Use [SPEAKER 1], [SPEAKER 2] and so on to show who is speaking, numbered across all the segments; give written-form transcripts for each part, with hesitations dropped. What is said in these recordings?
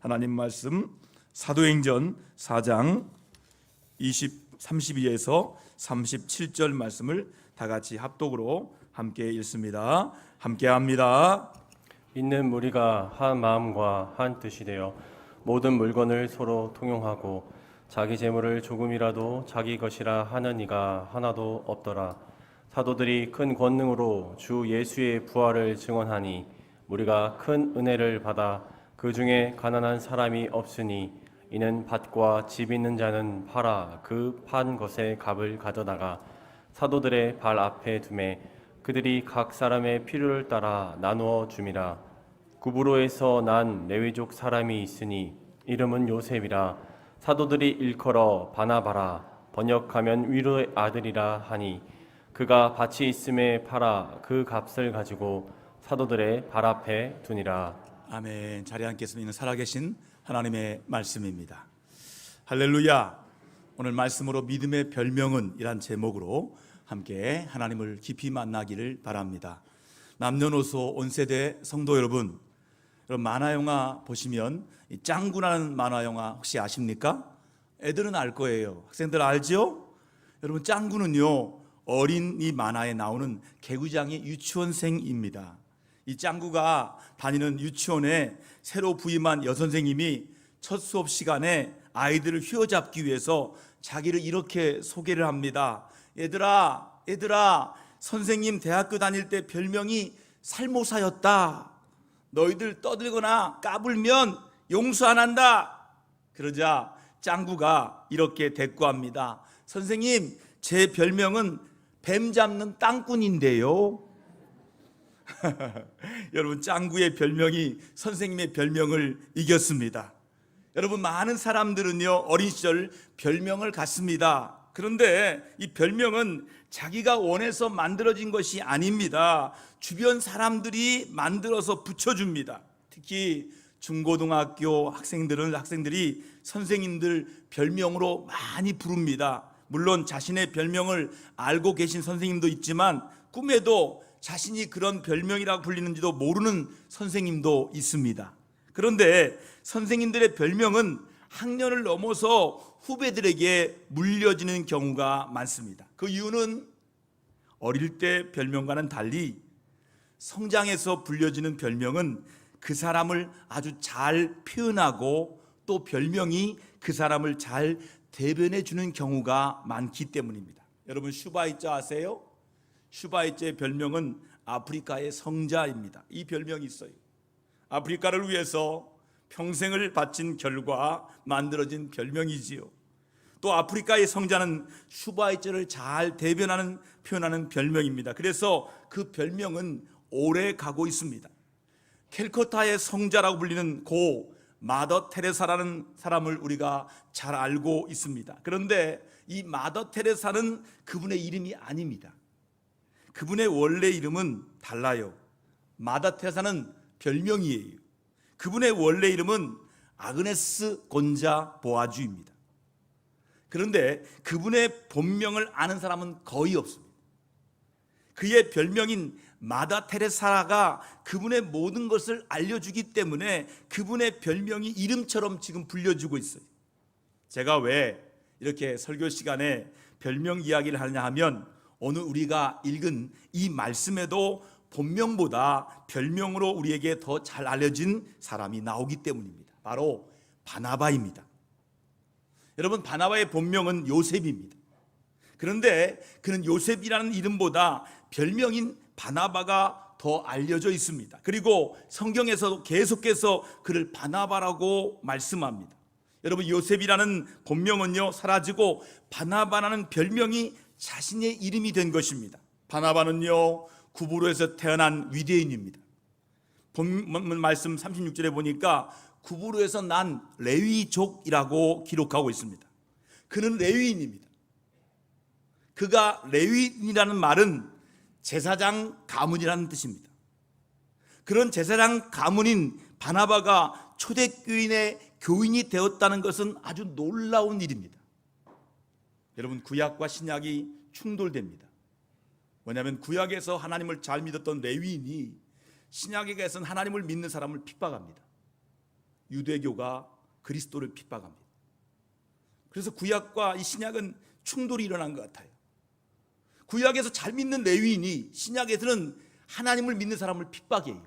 [SPEAKER 1] 하나님 말씀 사도행전 4장 32에서 37절 말씀을 다 같이 합독으로 함께 읽습니다. 함께 합니다.
[SPEAKER 2] 있는 무리가 한 마음과 한 뜻이 되어 모든 물건을 서로 통용하고 자기 재물을 조금이라도 자기 것이라 하는 이가 하나도 없더라. 사도들이 큰 권능으로 주 예수의 부활을 증언하니 우리가 큰 은혜를 받아 그 중에 가난한 사람이 없으니 이는 밭과 집 있는 자는 팔아 그 판 것의 값을 가져다가 사도들의 발 앞에 두매 그들이 각 사람의 필요를 따라 나누어 줌이라. 구브로에서 난 레위족 사람이 있으니 이름은 요셉이라. 사도들이 일컬어 바나바라 번역하면 위로의 아들이라 하니 그가 밭이 있음에 팔아 그 값을 가지고 사도들의 발 앞에 두니라.
[SPEAKER 1] 아멘. 자리에 앉겠습니다. 살아계신 하나님의 말씀입니다. 할렐루야. 오늘 말씀으로 믿음의 별명은 이란 제목으로 함께 하나님을 깊이 만나기를 바랍니다. 남녀노소 온 세대 성도 여러분, 만화영화 보시면 짱구라는 만화영화 혹시 아십니까? 애들은 알 거예요. 학생들 알죠? 여러분, 짱구는요 어린 이 만화에 나오는 개구장의 유치원생입니다. 이 짱구가 다니는 유치원에 새로 부임한 여선생님이 첫 수업 시간에 아이들을 휘어잡기 위해서 자기를 이렇게 소개를 합니다. 얘들아, 선생님 대학교 다닐 때 별명이 살모사였다. 너희들 떠들거나 까불면 용서 안 한다. 그러자 짱구가 이렇게 대꾸합니다. 선생님, 제 별명은 뱀 잡는 땅꾼인데요. 여러분, 짱구의 별명이 선생님의 별명을 이겼습니다. 여러분, 많은 사람들은요 어린 시절 별명을 갖습니다. 그런데 이 별명은 자기가 원해서 만들어진 것이 아닙니다. 주변 사람들이 만들어서 붙여줍니다. 특히 중고등학교 학생들이 선생님들 별명으로 많이 부릅니다. 물론 자신의 별명을 알고 계신 선생님도 있지만 꿈에도 자신이 그런 별명이라고 불리는지도 모르는 선생님도 있습니다. 그런데 선생님들의 별명은 학년을 넘어서 후배들에게 물려지는 경우가 많습니다. 그 이유는 어릴 때 별명과는 달리 성장해서 불려지는 별명은 그 사람을 아주 잘 표현하고 또 별명이 그 사람을 잘 대변해 주는 경우가 많기 때문입니다. 여러분, 슈바이처 아세요? 슈바이처의 별명은 아프리카의 성자입니다. 이 별명이 있어요. 아프리카를 위해서 평생을 바친 결과 만들어진 별명이지요. 또 아프리카의 성자는 슈바이처를 잘 대변하는 표현하는 별명입니다. 그래서 그 별명은 오래 가고 있습니다. 캘커타의 성자라고 불리는 고 마더 테레사라는 사람을 우리가 잘 알고 있습니다. 그런데 이 마더 테레사는 그분의 이름이 아닙니다. 그분의 원래 이름은 달라요. 마더 테레사는 별명이에요. 그분의 원래 이름은 아그네스 곤자 보아주입니다. 그런데 그분의 본명을 아는 사람은 거의 없습니다. 그의 별명인 마다 테레사가 그분의 모든 것을 알려주기 때문에 그분의 별명이 이름처럼 지금 불려주고 있어요. 제가 왜 이렇게 설교 시간에 별명 이야기를 하느냐 하면 오늘 우리가 읽은 이 말씀에도 본명보다 별명으로 우리에게 더 잘 알려진 사람이 나오기 때문입니다. 바로 바나바입니다. 여러분, 바나바의 본명은 요셉입니다. 그런데 그는 요셉이라는 이름보다 별명인 바나바가 더 알려져 있습니다. 그리고 성경에서도 계속해서 그를 바나바라고 말씀합니다. 여러분, 요셉이라는 본명은요 사라지고 바나바라는 별명이 자신의 이름이 된 것입니다. 바나바는요 구브로에서 태어난 위대인입니다. 본문 말씀 36절에 보니까 구브로에서 난 레위족이라고 기록하고 있습니다. 그는 레위인입니다. 그가 레위인이라는 말은 제사장 가문이라는 뜻입니다. 그런 제사장 가문인 바나바가 초대교인의 교인이 되었다는 것은 아주 놀라운 일입니다. 여러분, 구약과 신약이 충돌됩니다. 왜냐하면 구약에서 하나님을 잘 믿었던 레위인이 신약에 가서는 하나님을 믿는 사람을 핍박합니다. 유대교가 그리스도를 핍박합니다. 그래서 구약과 이 신약은 충돌이 일어난 것 같아요. 구약에서 잘 믿는 레위인이 신약에서는 하나님을 믿는 사람을 핍박해요.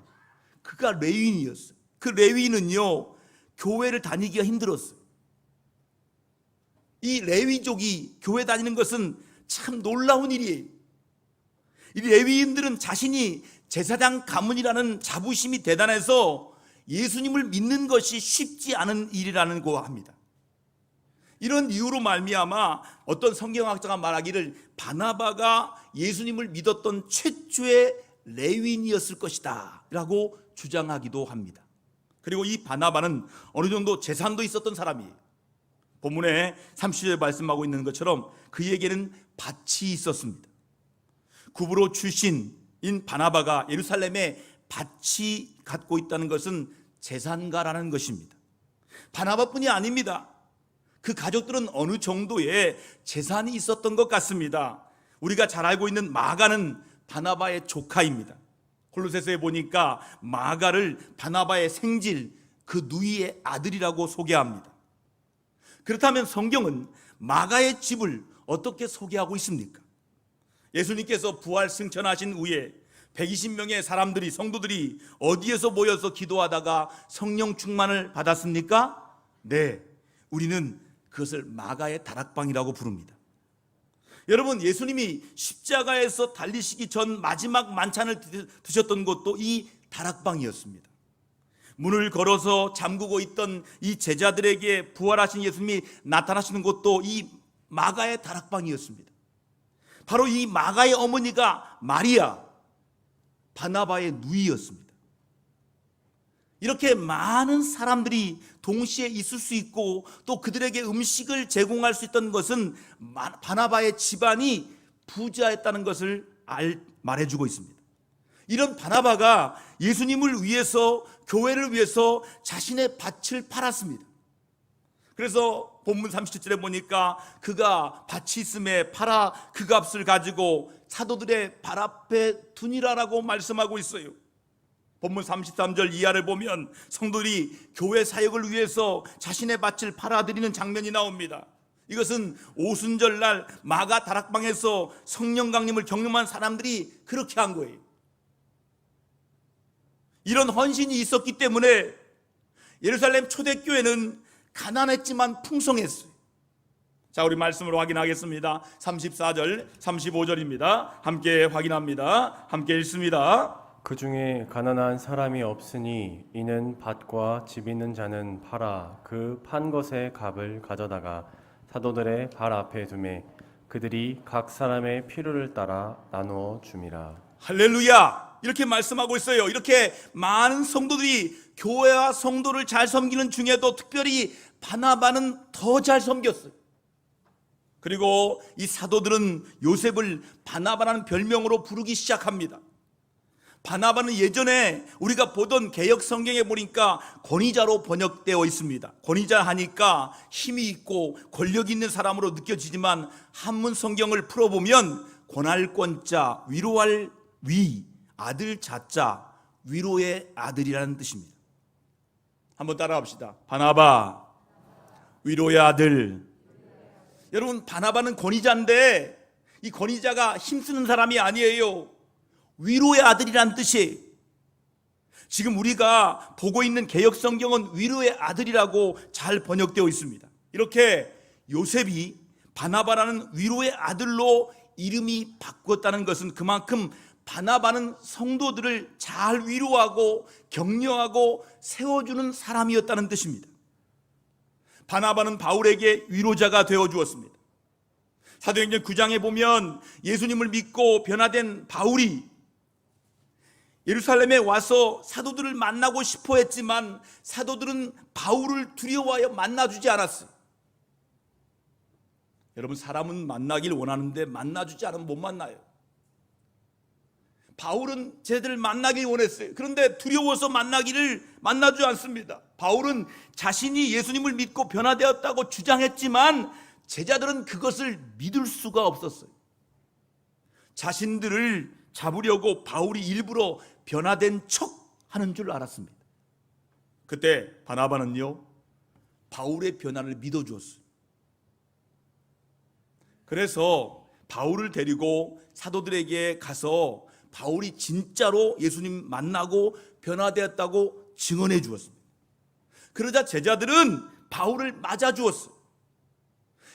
[SPEAKER 1] 그가 레위인이었어요. 그 레위인은요, 교회를 다니기가 힘들었어요. 이 레위족이 교회 다니는 것은 참 놀라운 일이에요. 이 레위인들은 자신이 제사장 가문이라는 자부심이 대단해서 예수님을 믿는 것이 쉽지 않은 일이라고 합니다. 이런 이유로 말미암아 어떤 성경학자가 말하기를 바나바가 예수님을 믿었던 최초의 레위인이었을 것이다 라고 주장하기도 합니다. 그리고 이 바나바는 어느 정도 재산도 있었던 사람이에요. 본문에 30절에 말씀하고 있는 것처럼 그에게는 밭이 있었습니다. 구브로 출신인 바나바가 예루살렘에 밭이 갖고 있다는 것은 재산가라는 것입니다. 바나바뿐이 아닙니다. 그 가족들은 어느 정도의 재산이 있었던 것 같습니다. 우리가 잘 알고 있는 마가는 바나바의 조카입니다. 골로새서에 보니까 마가를 바나바의 생질, 그 누이의 아들이라고 소개합니다. 그렇다면 성경은 마가의 집을 어떻게 소개하고 있습니까? 예수님께서 부활 승천하신 후에 120명의 사람들이, 성도들이 어디에서 모여서 기도하다가 성령 충만을 받았습니까? 네, 우리는 그것을 마가의 다락방이라고 부릅니다. 여러분, 예수님이 십자가에서 달리시기 전 마지막 만찬을 드셨던 곳도 이 다락방이었습니다. 문을 걸어서 잠그고 있던 이 제자들에게 부활하신 예수님이 나타나시는 곳도 이 마가의 다락방이었습니다. 바로 이 마가의 어머니가 마리아, 바나바의 누이였습니다. 이렇게 많은 사람들이 동시에 있을 수 있고 또 그들에게 음식을 제공할 수 있던 것은 바나바의 집안이 부자였다는 것을 말해주고 있습니다. 이런 바나바가 예수님을 위해서, 교회를 위해서 자신의 밭을 팔았습니다. 그래서 본문 37절에 보니까 그가 밭이 있음에 팔아 그 값을 가지고 사도들의 발 앞에 두니라라고 말씀하고 있어요. 본문 33절 이하를 보면 성도들이 교회 사역을 위해서 자신의 밭을 팔아드리는 장면이 나옵니다. 이것은 오순절날 마가 다락방에서 성령 강림을 경험한 사람들이 그렇게 한 거예요. 이런 헌신이 있었기 때문에 예루살렘 초대교회는 가난했지만 풍성했어요. 자, 우리 말씀으로 확인하겠습니다. 34절, 35절입니다. 함께 확인합니다. 함께 읽습니다.
[SPEAKER 2] 그 중에 가난한 사람이 없으니 이는 밭과 집 있는 자는 팔아 그 판 것의 값을 가져다가 사도들의 발 앞에 두매 그들이 각 사람의 필요를 따라 나누어 줌이라.
[SPEAKER 1] 할렐루야! 이렇게 말씀하고 있어요. 이렇게 많은 성도들이 교회와 성도를 잘 섬기는 중에도 특별히 바나바는 더 잘 섬겼어요. 그리고 이 사도들은 요셉을 바나바라는 별명으로 부르기 시작합니다. 바나바는 예전에 우리가 보던 개역 성경에 보니까 권위자로 번역되어 있습니다. 권위자 하니까 힘이 있고 권력이 있는 사람으로 느껴지지만 한문 성경을 풀어보면 권할 권자, 위로할 위, 아들 자자, 위로의 아들이라는 뜻입니다. 한번 따라합시다. 바나바, 위로의 아들. 여러분, 바나바는 권위자인데 이 권위자가 힘쓰는 사람이 아니에요. 위로의 아들이란 뜻이에요. 지금 우리가 보고 있는 개역 성경은 위로의 아들이라고 잘 번역되어 있습니다. 이렇게 요셉이 바나바라는 위로의 아들로 이름이 바뀌었다는 것은 그만큼 바나바는 성도들을 잘 위로하고 격려하고 세워주는 사람이었다는 뜻입니다. 바나바는 바울에게 위로자가 되어 주었습니다. 사도행전 9장에 보면 예수님을 믿고 변화된 바울이 예루살렘에 와서 사도들을 만나고 싶어 했지만 사도들은 바울을 두려워하여 만나주지 않았어요. 여러분, 사람은 만나길 원하는데 만나주지 않으면 못 만나요. 바울은 쟤들을 만나길 원했어요. 그런데 두려워서 만나주지 않습니다. 바울은 자신이 예수님을 믿고 변화되었다고 주장했지만 제자들은 그것을 믿을 수가 없었어요. 자신들을 잡으려고 바울이 일부러 변화된 척 하는 줄 알았습니다. 그때 바나바는요, 바울의 변화를 믿어주었어요. 그래서 바울을 데리고 사도들에게 가서 바울이 진짜로 예수님 만나고 변화되었다고 증언해 주었습니다. 그러자 제자들은 바울을 맞아 주었어요.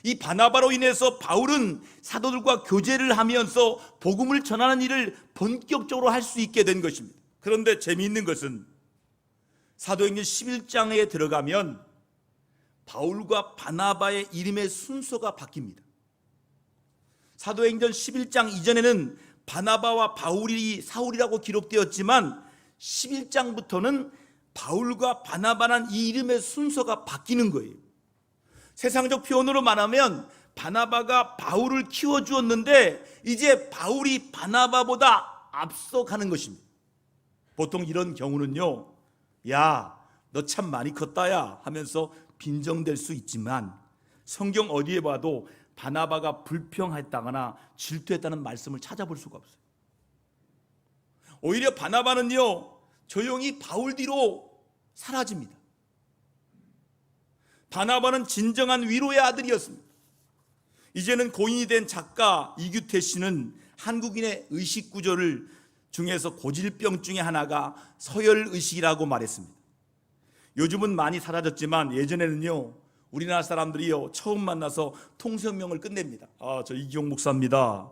[SPEAKER 1] 이 바나바로 인해서 바울은 사도들과 교제를 하면서 복음을 전하는 일을 본격적으로 할 수 있게 된 것입니다. 그런데 재미있는 것은 사도행전 11장에 들어가면 바울과 바나바의 이름의 순서가 바뀝니다. 사도행전 11장 이전에는 바나바와 바울이 사울이라고 기록되었지만 11장부터는 바울과 바나바라는 이 이름의 순서가 바뀌는 거예요. 세상적 표현으로 말하면 바나바가 바울을 키워주었는데 이제 바울이 바나바보다 앞서가는 것입니다. 보통 이런 경우는요, 야, 너 참 많이 컸다야 하면서 빈정될 수 있지만 성경 어디에 봐도 바나바가 불평했다거나 질투했다는 말씀을 찾아볼 수가 없어요. 오히려 바나바는요, 조용히 바울 뒤로 사라집니다. 바나바는 진정한 위로의 아들이었습니다. 이제는 고인이 된 작가 이규태 씨는 한국인의 의식 구조를 중에서 고질병 중에 하나가 서열의식이라고 말했습니다. 요즘은 많이 사라졌지만 예전에는요, 우리나라 사람들이요, 처음 만나서 통성명을 끝냅니다. 저 이기용 목사입니다.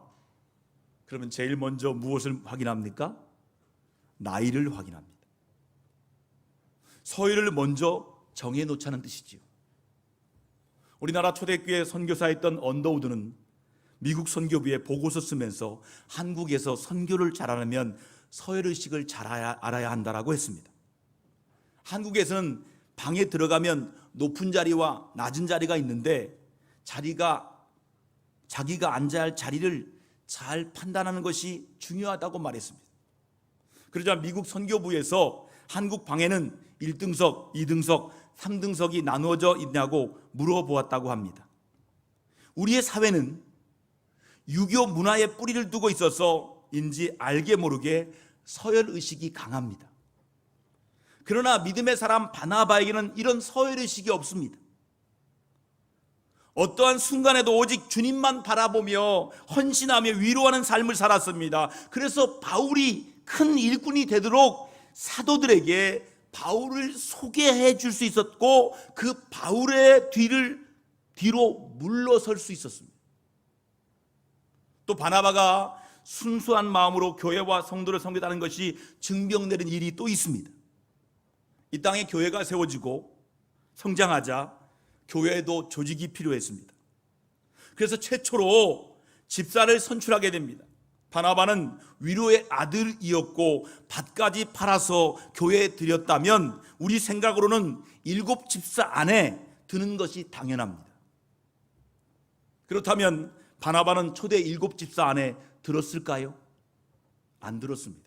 [SPEAKER 1] 그러면 제일 먼저 무엇을 확인합니까? 나이를 확인합니다. 서열을 먼저 정해놓자는 뜻이지요. 우리나라 초대교회 선교사였던 언더우드는 미국 선교부에 보고서 쓰면서 한국에서 선교를 잘하려면 서열의식을 잘 알아야 한다라고 했습니다. 한국에서는 방에 들어가면 높은 자리와 낮은 자리가 있는데 자기가 앉아야 할 자리를 잘 판단하는 것이 중요하다고 말했습니다. 그러자 미국 선교부에서 한국 방에는 1등석, 2등석, 3등석이 나누어져 있냐고 물어보았다고 합니다. 우리의 사회는 유교 문화에 뿌리를 두고 있어서인지 알게 모르게 서열의식이 강합니다. 그러나 믿음의 사람 바나바에게는 이런 서열의식이 없습니다. 어떠한 순간에도 오직 주님만 바라보며 헌신하며 위로하는 삶을 살았습니다. 그래서 바울이 큰 일꾼이 되도록 사도들에게 바울을 소개해 줄 수 있었고 그 바울의 뒤로 물러설 수 있었습니다. 또 바나바가 순수한 마음으로 교회와 성도를 섬기다는 것이 증명되는 일이 또 있습니다. 이 땅에 교회가 세워지고 성장하자 교회에도 조직이 필요했습니다. 그래서 최초로 집사를 선출하게 됩니다. 바나바는 위로의 아들이었고 밭까지 팔아서 교회에 드렸다면 우리 생각으로는 7 집사 안에 드는 것이 당연합니다. 그렇다면 바나바는 초대 7 집사 안에 들었을까요? 안 들었습니다.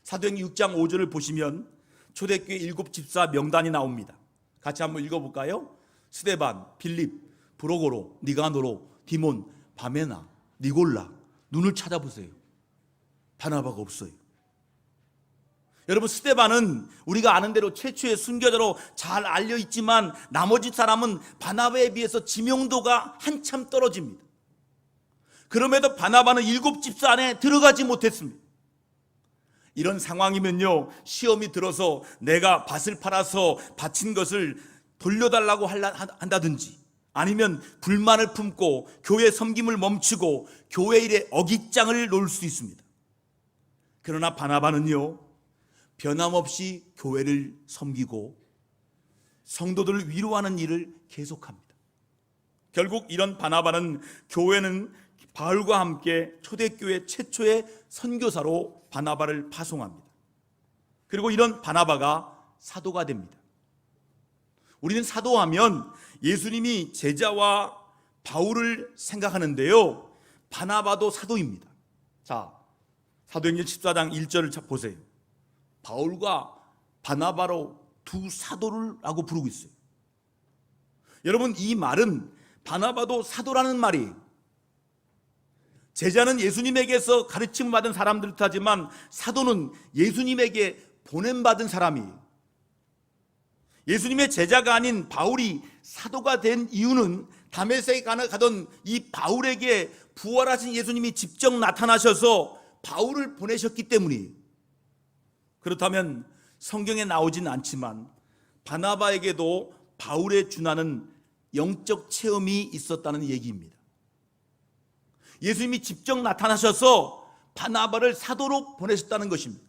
[SPEAKER 1] 사도행전 6장 5절을 보시면 초대교회 7 집사 명단이 나옵니다. 같이 한번 읽어볼까요? 스데반, 빌립, 브로고로, 니가노로, 디몬, 바메나, 니골라. 눈을 찾아보세요. 바나바가 없어요. 여러분, 스데반은 우리가 아는 대로 최초의 순교자로 잘 알려있지만 나머지 사람은 바나바에 비해서 지명도가 한참 떨어집니다. 그럼에도 바나바는 7 집사 안에 들어가지 못했습니다. 이런 상황이면요, 시험이 들어서 내가 밭을 팔아서 바친 것을 돌려달라고 한다든지 아니면 불만을 품고 교회 섬김을 멈추고 교회 일에 어깃장을 놓을 수 있습니다. 그러나 바나바는요, 변함없이 교회를 섬기고 성도들을 위로하는 일을 계속합니다. 결국 이런 바나바는 교회는 바울과 함께 초대교회 최초의 선교사로 바나바를 파송합니다. 그리고 이런 바나바가 사도가 됩니다. 우리는 사도하면 예수님이 제자와 바울을 생각하는데요, 바나바도 사도입니다. 자, 사도행전 14장 1절을 보세요. 바울과 바나바로 두 사도라고 부르고 있어요. 여러분, 이 말은 바나바도 사도라는 말이에요. 제자는 예수님에게서 가르침 받은 사람들 탓하지만 사도는 예수님에게 보냄받은 사람이에요. 예수님의 제자가 아닌 바울이 사도가 된 이유는 다메섹에 가던 이 바울에게 부활하신 예수님이 직접 나타나셔서 바울을 보내셨기 때문이에요. 그렇다면 성경에 나오진 않지만 바나바에게도 바울의 준하는 영적 체험이 있었다는 얘기입니다. 예수님이 직접 나타나셔서 바나바를 사도로 보내셨다는 것입니다.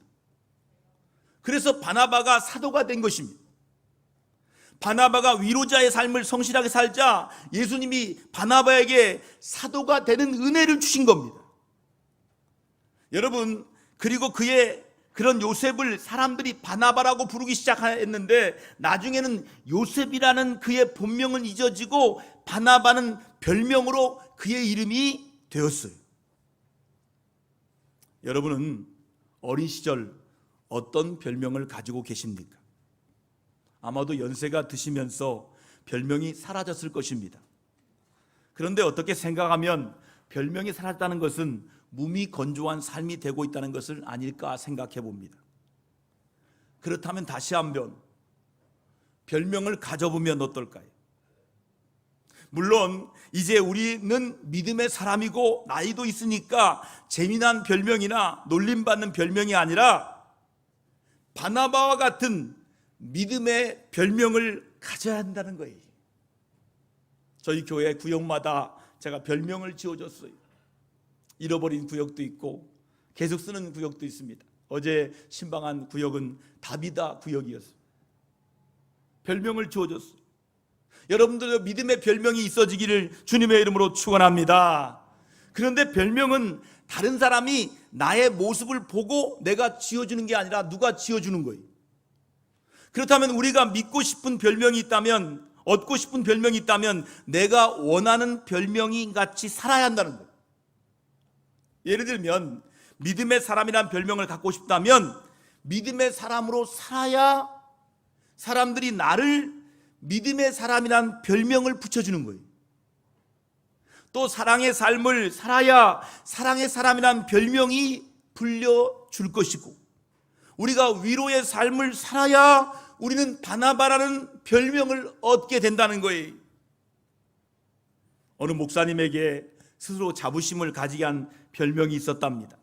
[SPEAKER 1] 그래서 바나바가 사도가 된 것입니다. 바나바가 위로자의 삶을 성실하게 살자 예수님이 바나바에게 사도가 되는 은혜를 주신 겁니다. 여러분, 그리고 그의 그런 요셉을 사람들이 바나바라고 부르기 시작했는데 나중에는 요셉이라는 그의 본명은 잊어지고 바나바는 별명으로 그의 이름이 되었어요. 여러분은 어린 시절 어떤 별명을 가지고 계십니까? 아마도 연세가 드시면서 별명이 사라졌을 것입니다. 그런데 어떻게 생각하면 별명이 사라졌다는 것은 무미건조한 삶이 되고 있다는 것을 아닐까 생각해 봅니다. 그렇다면 다시 한번 별명을 가져보면 어떨까요? 물론 이제 우리는 믿음의 사람이고 나이도 있으니까 재미난 별명이나 놀림받는 별명이 아니라 바나바와 같은 믿음의 별명을 가져야 한다는 거예요. 저희 교회 구역마다 제가 별명을 지어줬어요. 잃어버린 구역도 있고 계속 쓰는 구역도 있습니다. 어제 신방한 구역은 다비다 구역이었어요. 별명을 지어줬어요. 여러분들도 믿음의 별명이 있어지기를 주님의 이름으로 축원합니다. 그런데 별명은 다른 사람이 나의 모습을 보고 내가 지어주는 게 아니라 누가 지어주는 거예요. 그렇다면 우리가 믿고 싶은 별명이 있다면, 얻고 싶은 별명이 있다면 내가 원하는 별명이 같이 살아야 한다는 거예요. 예를 들면 믿음의 사람이란 별명을 갖고 싶다면 믿음의 사람으로 살아야 사람들이 나를 믿음의 사람이란 별명을 붙여주는 거예요. 또 사랑의 삶을 살아야 사랑의 사람이란 별명이 불려줄 것이고, 우리가 위로의 삶을 살아야 우리는 바나바라는 별명을 얻게 된다는 거예요. 어느 목사님에게 스스로 자부심을 가지게 한 별명이 있었답니다.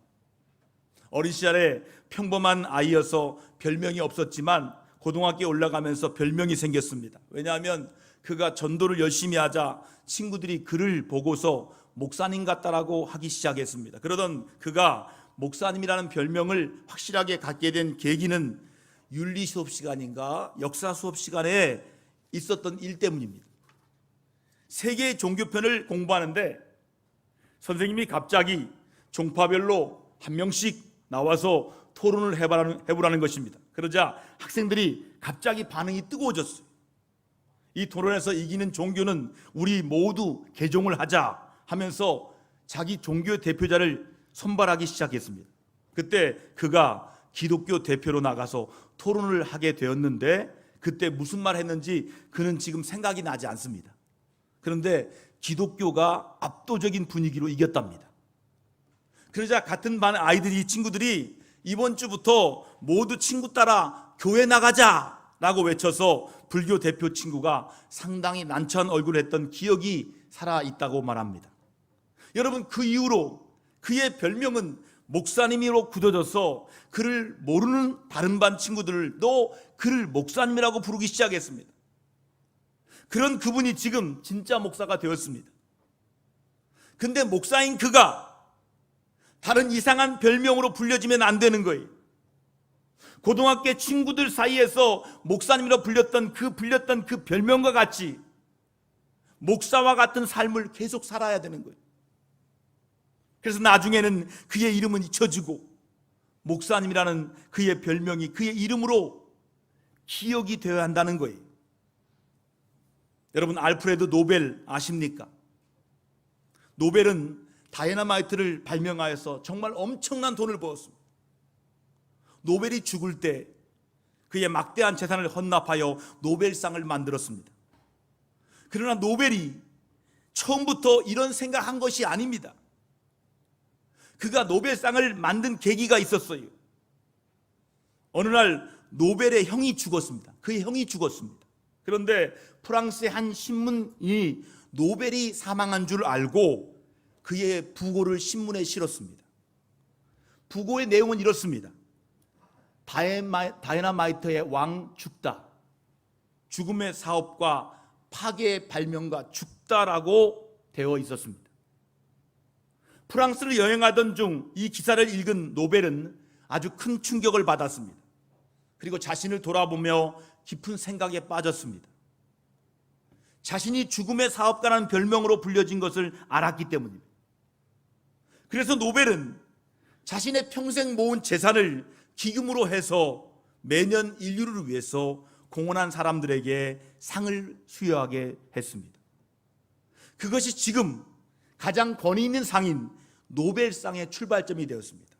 [SPEAKER 1] 어린 시절에 평범한 아이여서 별명이 없었지만 고등학교에 올라가면서 별명이 생겼습니다. 왜냐하면 그가 전도를 열심히 하자 친구들이 그를 보고서 목사님 같다라고 하기 시작했습니다. 그러던 그가 목사님이라는 별명을 확실하게 갖게 된 계기는 윤리 수업 시간인가 역사 수업 시간에 있었던 일 때문입니다. 세계의 종교편을 공부하는데 선생님이 갑자기 종파별로 한 명씩 나와서 토론을 해보라는 것입니다. 그러자 학생들이 갑자기 반응이 뜨거워졌어요. 이 토론에서 이기는 종교는 우리 모두 개종을 하자 하면서 자기 종교 대표자를 선발하기 시작했습니다. 그때 그가 기독교 대표로 나가서 토론을 하게 되었는데 그때 무슨 말 했는지 그는 지금 생각이 나지 않습니다. 그런데 기독교가 압도적인 분위기로 이겼답니다. 그러자 같은 반 친구들이 이번 주부터 모두 친구 따라 교회 나가자라고 외쳐서 불교 대표 친구가 상당히 난처한 얼굴을 했던 기억이 살아있다고 말합니다. 여러분, 그 이후로 그의 별명은 목사님으로 굳어져서 그를 모르는 다른 반 친구들도 그를 목사님이라고 부르기 시작했습니다. 그런 그분이 지금 진짜 목사가 되었습니다. 근데 목사인 그가 다른 이상한 별명으로 불려지면 안 되는 거예요. 고등학교 친구들 사이에서 목사님이라고 불렸던 그 별명과 같이 목사와 같은 삶을 계속 살아야 되는 거예요. 그래서 나중에는 그의 이름은 잊혀지고 목사님이라는 그의 별명이 그의 이름으로 기억이 되어야 한다는 거예요. 여러분, 알프레드 노벨 아십니까? 노벨은 다이너마이트를 발명하여서 정말 엄청난 돈을 벌었습니다. 노벨이 죽을 때 그의 막대한 재산을 헌납하여 노벨상을 만들었습니다. 그러나 노벨이 처음부터 이런 생각한 것이 아닙니다. 그가 노벨상을 만든 계기가 있었어요. 어느 날 노벨의 형이 죽었습니다. 그의 형이 죽었습니다. 그런데 프랑스의 한 신문이 노벨이 사망한 줄 알고 그의 부고를 신문에 실었습니다. 부고의 내용은 이렇습니다. 다이너마이트의 왕 죽다. 죽음의 사업과 파괴의 발명가 죽다라고 되어 있었습니다. 프랑스를 여행하던 중 이 기사를 읽은 노벨은 아주 큰 충격을 받았습니다. 그리고 자신을 돌아보며 깊은 생각에 빠졌습니다. 자신이 죽음의 사업가라는 별명으로 불려진 것을 알았기 때문입니다. 그래서 노벨은 자신의 평생 모은 재산을 기금으로 해서 매년 인류를 위해서 공헌한 사람들에게 상을 수여하게 했습니다. 그것이 지금 가장 권위 있는 상인 노벨상의 출발점이 되었습니다.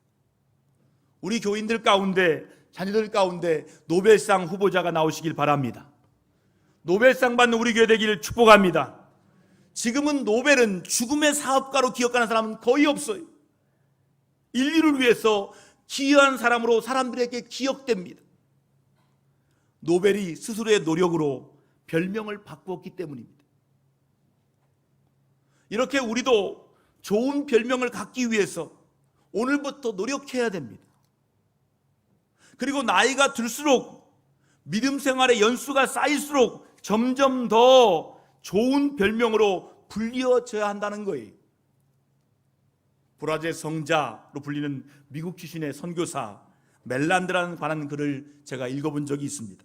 [SPEAKER 1] 우리 교인들 가운데, 자녀들 가운데 노벨상 후보자가 나오시길 바랍니다. 노벨상 받는 우리 교회 되기를 축복합니다. 지금은 노벨은 죽음의 사업가로 기억하는 사람은 거의 없어요. 인류를 위해서 기여한 사람으로 사람들에게 기억됩니다. 노벨이 스스로의 노력으로 별명을 바꾸었기 때문입니다. 이렇게 우리도 좋은 별명을 갖기 위해서 오늘부터 노력해야 됩니다. 그리고 나이가 들수록 믿음 생활의 연수가 쌓일수록 점점 더 좋은 별명으로 불리어져야 한다는 거예요. 브라질 성자로 불리는 미국 출신의 선교사 멜란드라는 관한 글을 제가 읽어본 적이 있습니다.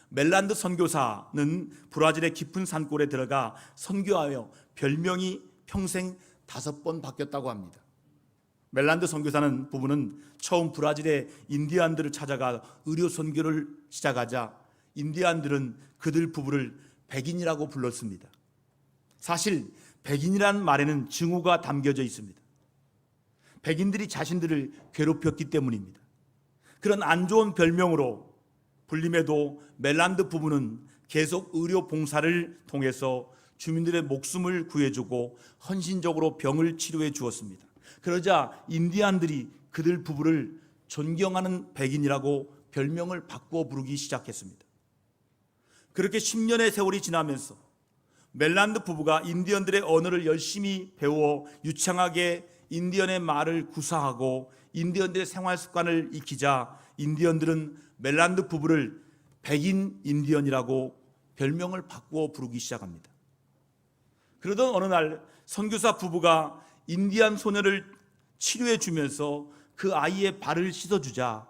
[SPEAKER 1] 멜란드 선교사는 브라질의 깊은 산골에 들어가 선교하여 별명이 평생 5번 바뀌었다고 합니다. 멜란드 선교사는 부부는 처음 브라질의 인디안들을 찾아가 의료 선교를 시작하자 인디안들은 그들 부부를 백인이라고 불렀습니다. 사실 백인이라는 말에는 증오가 담겨져 있습니다. 백인들이 자신들을 괴롭혔기 때문입니다. 그런 안 좋은 별명으로 불림에도 멜란드 부부는 계속 의료 봉사를 통해서 주민들의 목숨을 구해주고 헌신적으로 병을 치료해 주었습니다. 그러자 인디안들이 그들 부부를 존경하는 백인이라고 별명을 바꾸어 부르기 시작했습니다. 그렇게 10년의 세월이 지나면서 멜란드 부부가 인디언들의 언어를 열심히 배워 유창하게 인디언의 말을 구사하고 인디언들의 생활 습관을 익히자 인디언들은 멜란드 부부를 백인 인디언이라고 별명을 바꾸어 부르기 시작합니다. 그러던 어느 날 선교사 부부가 인디안 소녀를 치료해 주면서 그 아이의 발을 씻어주자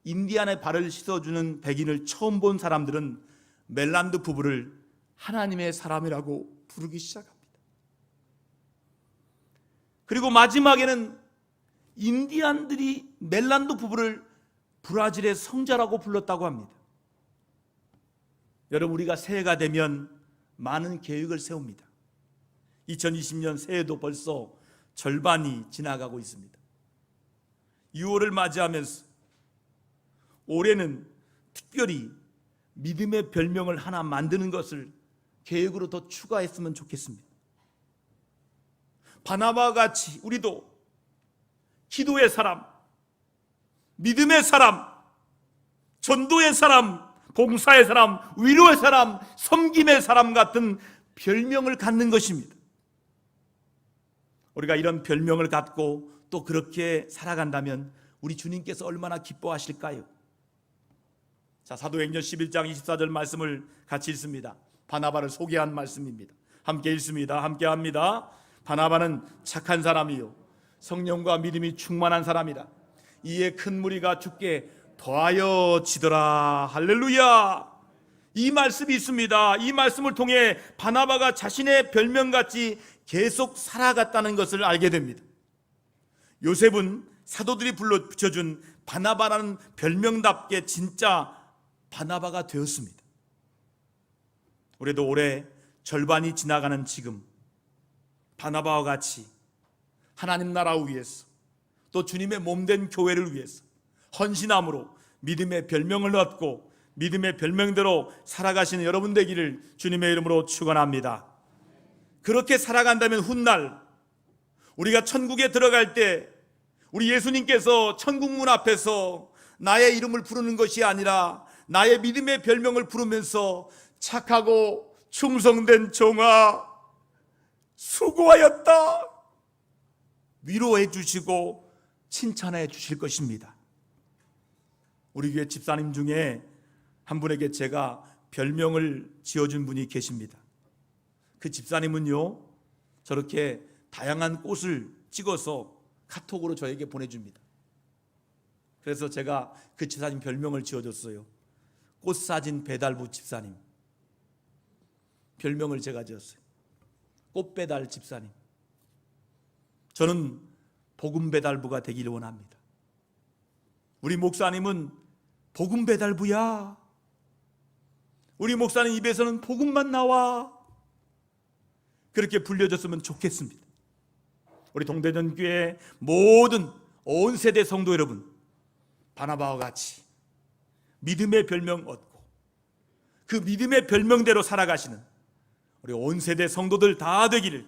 [SPEAKER 1] 인디안의 발을 씻어주는 백인을 처음 본 사람들은 멜란드 부부를 하나님의 사람이라고 부르기 시작합니다. 그리고 마지막에는 인디안들이 멜란드 부부를 브라질의 성자라고 불렀다고 합니다. 여러분, 우리가 새해가 되면 많은 계획을 세웁니다. 2020년 새해도 벌써 절반이 지나가고 있습니다. 6월을 맞이하면서 올해는 특별히 믿음의 별명을 하나 만드는 것을 계획으로 더 추가했으면 좋겠습니다. 바나바와 같이 우리도 기도의 사람, 믿음의 사람, 전도의 사람, 봉사의 사람, 위로의 사람, 섬김의 사람 같은 별명을 갖는 것입니다. 우리가 이런 별명을 갖고 또 그렇게 살아간다면 우리 주님께서 얼마나 기뻐하실까요? 자, 사도행전 11장 24절 말씀을 같이 읽습니다. 바나바를 소개한 말씀입니다. 함께 읽습니다. 함께 합니다. 바나바는 착한 사람이요 성령과 믿음이 충만한 사람이라. 이에 큰 무리가 주께 더하여 지더라. 할렐루야. 이 말씀이 있습니다. 이 말씀을 통해 바나바가 자신의 별명같이 계속 살아갔다는 것을 알게 됩니다. 요셉은 사도들이 불러 붙여준 바나바라는 별명답게 진짜 바나바가 되었습니다. 우리도 올해 절반이 지나가는 지금 바나바와 같이 하나님 나라를 위해서 또 주님의 몸된 교회를 위해서 헌신함으로 믿음의 별명을 얻고 믿음의 별명대로 살아가시는 여러분 되기를 주님의 이름으로 축원합니다. 그렇게 살아간다면 훗날 우리가 천국에 들어갈 때 우리 예수님께서 천국문 앞에서 나의 이름을 부르는 것이 아니라 나의 믿음의 별명을 부르면서 착하고 충성된 종아 수고하였다 위로해 주시고 칭찬해 주실 것입니다. 우리 교회 집사님 중에 한 분에게 제가 별명을 지어준 분이 계십니다. 그 집사님은요, 저렇게 다양한 꽃을 찍어서 카톡으로 저에게 보내줍니다. 그래서 제가 그 집사님 별명을 지어줬어요. 꽃사진 배달부 집사님. 별명을 제가 지었어요. 꽃배달 집사님. 저는 복음 배달부가 되기를 원합니다. 우리 목사님은 복음 배달부야. 우리 목사님 입에서는 복음만 나와. 그렇게 불려졌으면 좋겠습니다. 우리 동대전 교회 모든 온 세대 성도 여러분, 바나바와 같이 믿음의 별명 얻고 그 믿음의 별명대로 살아가시는 우리 온 세대 성도들 다 되기를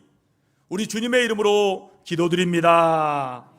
[SPEAKER 1] 우리 주님의 이름으로 기도드립니다.